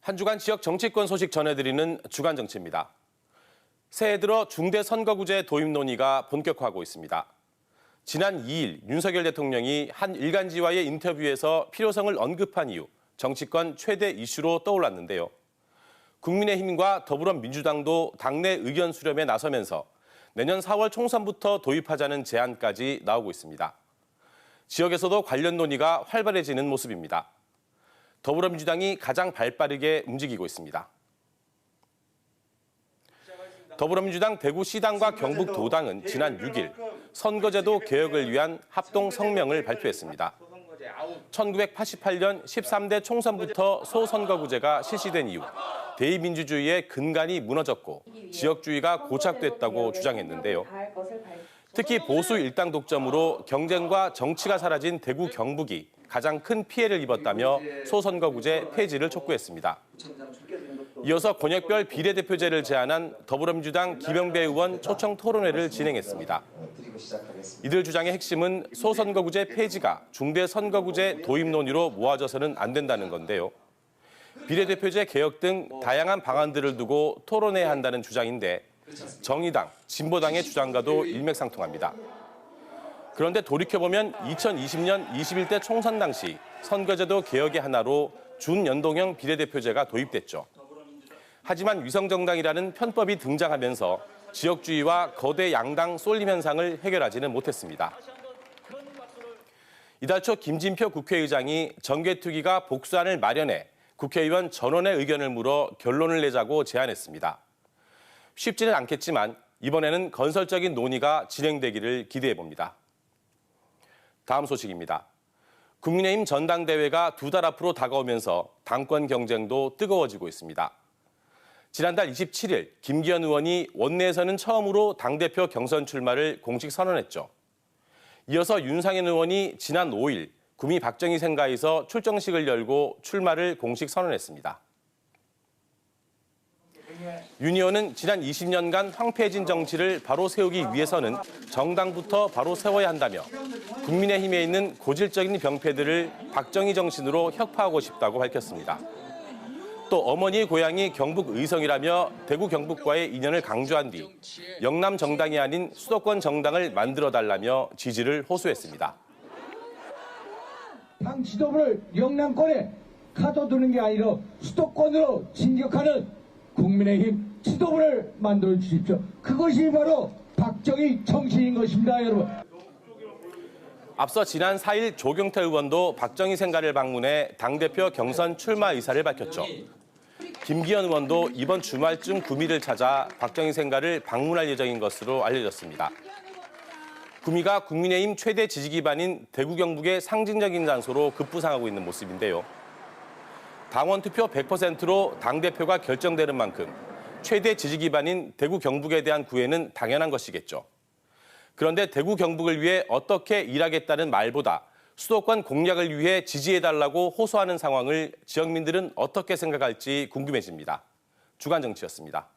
한 주간 지역 정치권 소식 전해드리는 주간 정치입니다. 새해 들어 중대 선거구제 도입 논의가 본격화하고 있습니다. 지난 2일 윤석열 대통령이 한 일간지와의 인터뷰에서 필요성을 언급한 이후 정치권 최대 이슈로 떠올랐는데요. 국민의힘과 더불어민주당도 당내 의견 수렴에 나서면서 내년 4월 총선부터 도입하자는 제안까지 나오고 있습니다. 지역에서도 관련 논의가 활발해지는 모습입니다. 더불어민주당이 가장 발빠르게 움직이고 있습니다. 더불어민주당 대구시당과 경북도당은 지난 6일 선거제도 개혁을 위한 합동 성명을 발표했습니다. 1988년 13대 총선부터 소선거구제가 실시된 이후 대의민주주의의 근간이 무너졌고 지역주의가 고착됐다고 주장했는데요. 특히 보수 일당 독점으로 경쟁과 정치가 사라진 대구 경북이 가장 큰 피해를 입었다며 소선거구제 폐지를 촉구했습니다. 이어서 권역별 비례대표제를 제안한 더불어민주당 김영배 의원 초청 토론회를 진행했습니다. 이들 주장의 핵심은 소선거구제 폐지가 중대선거구제 도입 논의로 모아져서는 안 된다는 건데요. 비례대표제 개혁 등 다양한 방안들을 두고 토론해야 한다는 주장인데 정의당, 진보당의 주장과도 일맥상통합니다. 그런데 돌이켜보면 2020년 21대 총선 당시 선거제도 개혁의 하나로 준연동형 비례대표제가 도입됐죠. 하지만 위성정당이라는 편법이 등장하면서 지역주의와 거대 양당 쏠림 현상을 해결하지는 못했습니다. 이달 초 김진표 국회의장이 정개특위가 복수안을 마련해 국회의원 전원의 의견을 물어 결론을 내자고 제안했습니다. 쉽지는 않겠지만 이번에는 건설적인 논의가 진행되기를 기대해봅니다. 다음 소식입니다. 국민의힘 전당대회가 2달 앞으로 다가오면서 당권 경쟁도 뜨거워지고 있습니다. 지난달 27일 김기현 의원이 원내에서는 처음으로 당대표 경선 출마를 공식 선언했죠. 이어서 윤상현 의원이 지난 5일 구미 박정희 생가에서 출정식을 열고 출마를 공식 선언했습니다. 윤 의원은 지난 20년간 황폐해진 정치를 바로 세우기 위해서는 정당부터 바로 세워야 한다며 국민의힘에 있는 고질적인 병폐들을 박정희 정신으로 혁파하고 싶다고 밝혔습니다. 또 어머니의 고향이 경북 의성이라며 대구 경북과의 인연을 강조한 뒤 영남 정당이 아닌 수도권 정당을 만들어달라며 지지를 호소했습니다. 당 지도부를 영남권에 가둬두는 게 아니라 수도권으로 진격하는 국민의힘 지도부를 만들어 주십시오. 그것이 바로 박정희 정신인 것입니다, 여러분. 앞서 지난 4일 조경태 의원도 박정희 생가를 방문해 당대표 경선 출마 의사를 밝혔죠. 김기현 의원도 이번 주말쯤 구미를 찾아 박정희 생가를 방문할 예정인 것으로 알려졌습니다. 구미가 국민의힘 최대 지지 기반인 대구 경북의 상징적인 장소로 급부상하고 있는 모습인데요. 당원 투표 100%로 당대표가 결정되는 만큼 최대 지지 기반인 대구 경북에 대한 구애는 당연한 것이겠죠. 그런데 대구 경북을 위해 어떻게 일하겠다는 말보다 수도권 공략을 위해 지지해달라고 호소하는 상황을 지역민들은 어떻게 생각할지 궁금해집니다. 주간 정치였습니다.